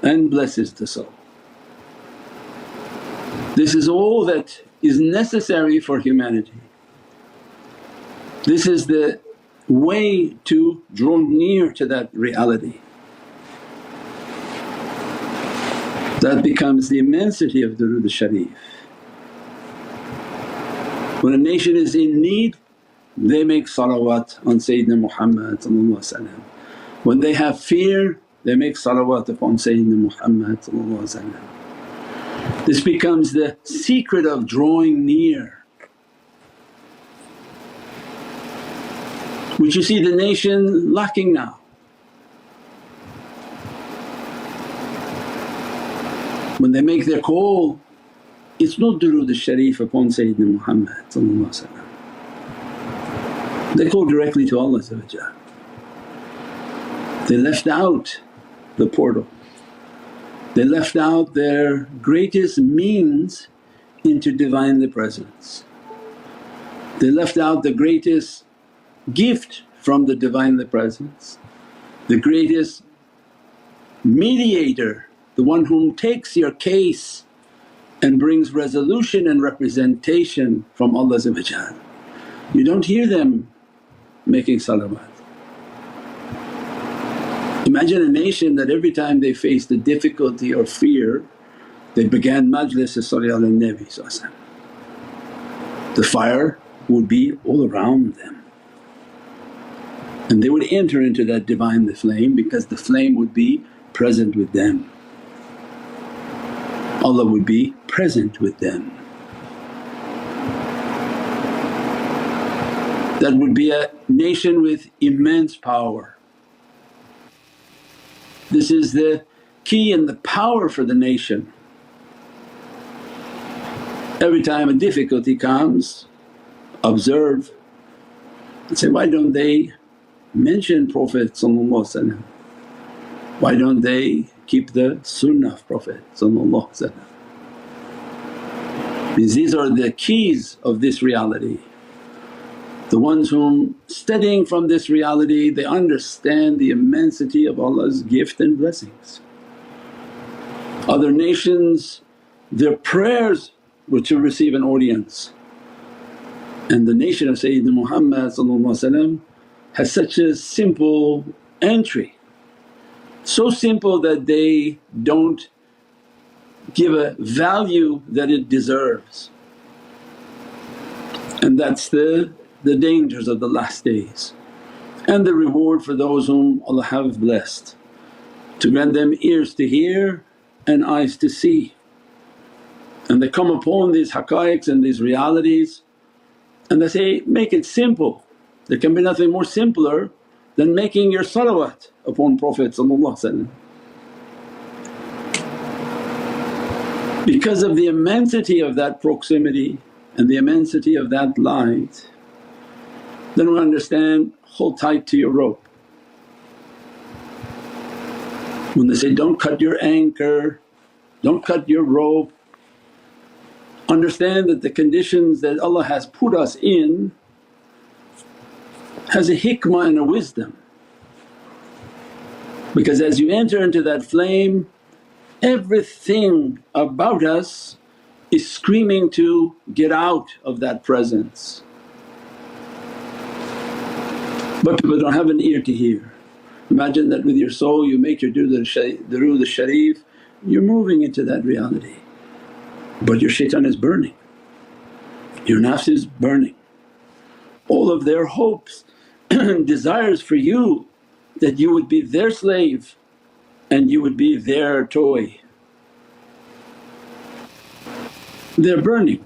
and blesses the soul. This is all that is necessary for humanity. This is the way to draw near to that reality. That becomes the immensity of Durood al-Sharif. When a nation is in need, they make salawat on Sayyidina Muhammad. When they have fear, they make salawat upon Sayyidina Muhammad. This becomes the secret of drawing near, which you see the nation lacking now. When they make their call, it's not Durood al-Sharif upon Sayyidina Muhammad. They call directly to Allah. They left out the portal, they left out their greatest means into Divinely Presence. They left out the greatest gift from the Divinely Presence, the greatest mediator, the one whom takes your case and brings resolution and representation from Allah. You don't hear them making salawat. Imagine a nation that every time they faced a difficulty or fear they began majlis as-Salih ala Nabi. The fire would be all around them and they would enter into that Divinely flame because the flame would be present with them. Allah would be present with them. That would be a nation with immense power. This is the key and the power for the nation. Every time a difficulty comes, observe and say, why don't they mention Prophet? Why don't they keep the sunnah of Prophet? Because these are the keys of this reality. The ones whom studying from this reality they understand the immensity of Allah's gift and blessings. Other nations their prayers were to receive an audience, and the nation of Sayyidina Muhammad has such a simple entry, so simple that they don't give a value that it deserves. And that's the dangers of the last days and the reward for those whom Allah have blessed, to grant them ears to hear and eyes to see. And they come upon these haqqaiqs and these realities and they say, make it simple. There can be nothing more simpler than making your salawat upon Prophet. Because of the immensity of that proximity and the immensity of that light, then we understand, hold tight to your rope. When they say, don't cut your anchor, don't cut your rope, understand that the conditions that Allah has put us in has a hikmah and a wisdom. Because as you enter into that flame, everything about us is screaming to get out of that presence. But people don't have an ear to hear. Imagine that with your soul you make your Durood al-Sharif, you're moving into that reality. But your shaitan is burning, your nafs is burning. All of their hopes and desires for you that you would be their slave and you would be their toy, they're burning.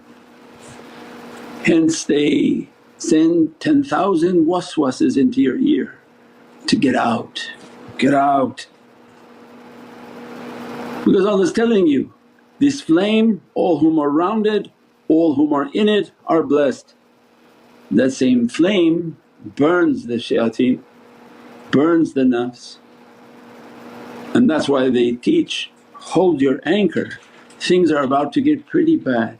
Hence they send 10,000 waswases into your ear to get out, get out. Because Allah's telling you, this flame, all whom are around it, all whom are in it are blessed. That same flame burns the shayateen, burns the nafs, and that's why they teach, hold your anchor, things are about to get pretty bad.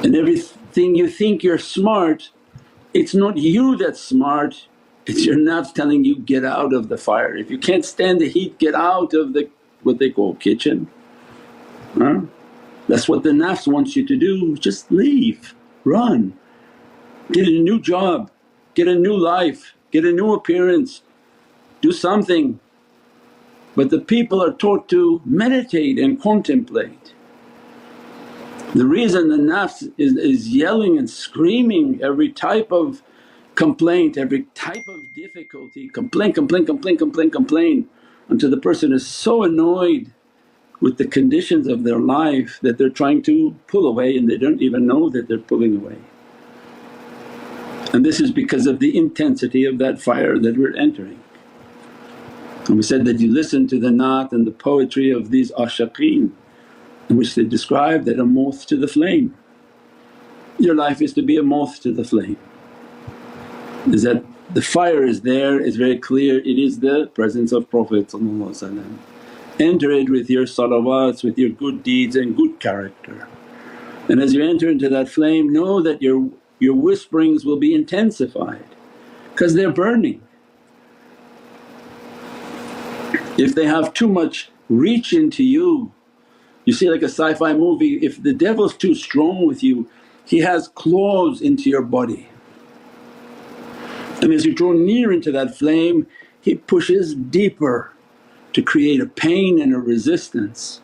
And everything you think you're smart, it's not you that's smart, It's your nafs telling you, get out of the fire. If you can't stand the heat, get out of the what they call kitchen. That's what the nafs wants you to do, just leave, run, get a new job, get a new life, get a new appearance, do something. But the people are taught to meditate and contemplate. The reason the nafs is yelling and screaming every type of complaint, every type of difficulty, complain, complain, complain, complain, complain, until the person is so annoyed with the conditions of their life that they're trying to pull away and they don't even know that they're pulling away. And this is because of the intensity of that fire that we're entering. And we said that you listen to the naat and the poetry of these ashaqeen in which they describe that a moth to the flame. Your life is to be a moth to the flame, is that the fire is there, it's very clear, it is the presence of Prophet. Enter it with your salawats, with your good deeds and good character. And as you enter into that flame, know that your whisperings will be intensified because they're burning. If they have too much reach into you, you see like a sci-fi movie, if the devil's too strong with you, he has claws into your body. And as you draw near into that flame, he pushes deeper to create a pain and a resistance.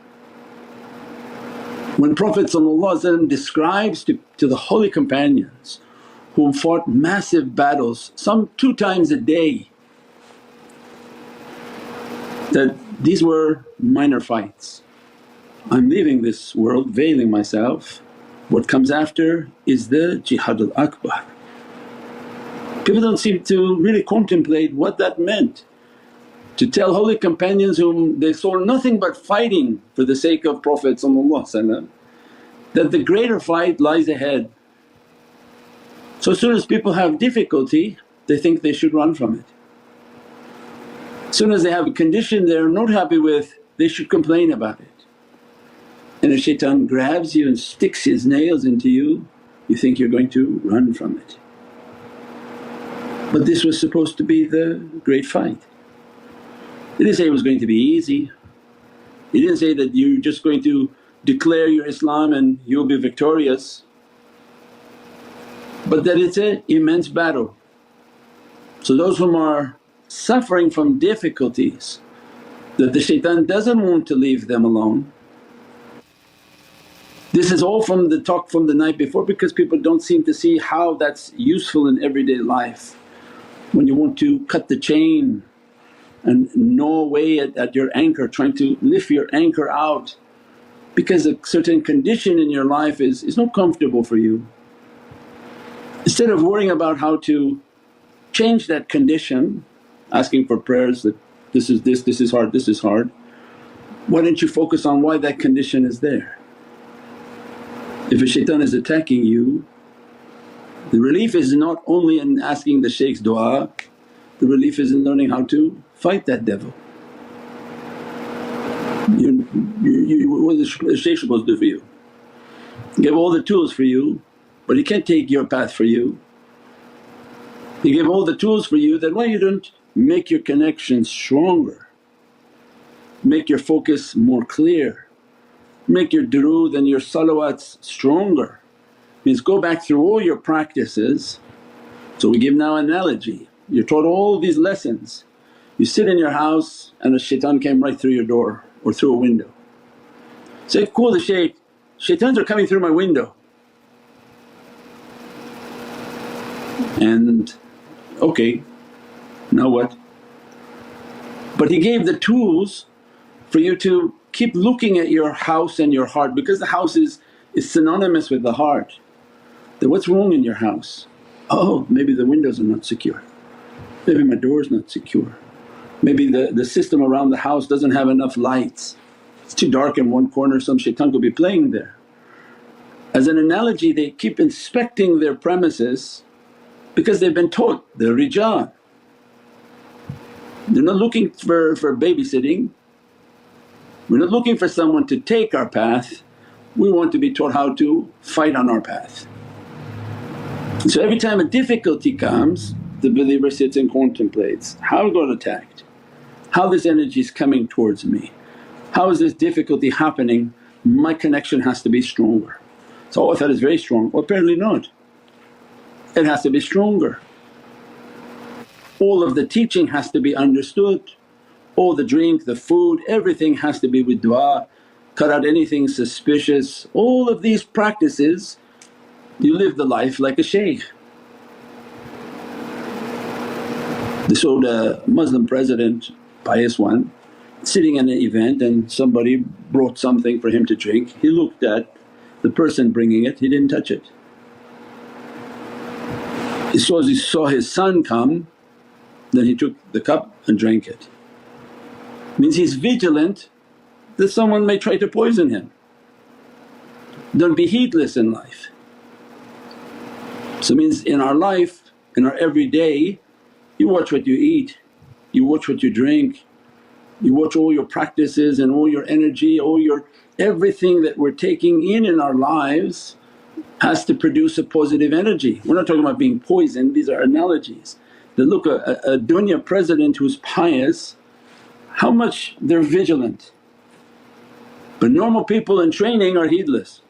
When Prophet describes to the holy companions who fought massive battles, some 2 times a day, that these were minor fights. I'm leaving this world veiling myself, what comes after is the jihad al-Akbar. People don't seem to really contemplate what that meant. To tell holy companions whom they saw nothing but fighting for the sake of Prophet that the greater fight lies ahead. So as soon as people have difficulty they think they should run from it. As soon as they have a condition they're not happy with, they should complain about it. And if shaitan grabs you and sticks his nails into you, you think you're going to run from it. But this was supposed to be the great fight. He didn't say it was going to be easy, he didn't say that you're just going to declare your Islam and you'll be victorious, but that it's an immense battle. So those whom are suffering from difficulties, that the shaitan doesn't want to leave them alone. This is all from the talk from the night before because people don't seem to see how that's useful in everyday life. When you want to cut the chain and gnaw away at your anchor, trying to lift your anchor out because a certain condition in your life is not comfortable for you. Instead of worrying about how to change that condition, asking for prayers that this is hard, this is hard, why don't you focus on why that condition is there? If a shaitan is attacking you, the relief is not only in asking the shaykh's du'a, the relief is in learning how to fight that devil. What is the shaykh supposed to do for you? Give all the tools for you but he can't take your path for you. He gave all the tools for you, then why you don't make your connections stronger, make your focus more clear, make your durood and your salawats stronger. Means go back through all your practices. So we give now an analogy, you're taught all these lessons, you sit in your house and a shaitan came right through your door or through a window. Say, call the shaykh, shaitans are coming through my window. And okay, now what? But he gave the tools for you to keep looking at your house and your heart, because the house is synonymous with the heart. Then what's wrong in your house? Oh, maybe the windows are not secure, maybe my door's not secure, maybe the system around the house doesn't have enough lights, it's too dark in one corner, some shaitan could be playing there. As an analogy, they keep inspecting their premises because they've been taught they're rijal. They're not looking for babysitting, we're not looking for someone to take our path, we want to be taught how to fight on our path. So every time a difficulty comes, the believer sits and contemplates, how I got attacked, how this energy is coming towards me, how is this difficulty happening, my connection has to be stronger. So I thought it's very strong, well apparently not, it has to be stronger. All of the teaching has to be understood, all the drink, the food, everything has to be with du'a, cut out anything suspicious. All of these practices you live the life like a shaykh. They saw the Muslim president, pious one, sitting in an event and somebody brought something for him to drink. He looked at the person bringing it, he didn't touch it. He saw his son come, then he took the cup and drank it. Means he's vigilant that someone may try to poison him. Don't be heedless in life. So it means in our life, in our everyday, you watch what you eat, you watch what you drink, you watch all your practices and all your energy, all your everything that we're taking in our lives has to produce a positive energy. We're not talking about being poisoned, these are analogies. That look, a dunya president who's pious, how much they're vigilant. But normal people in training are heedless.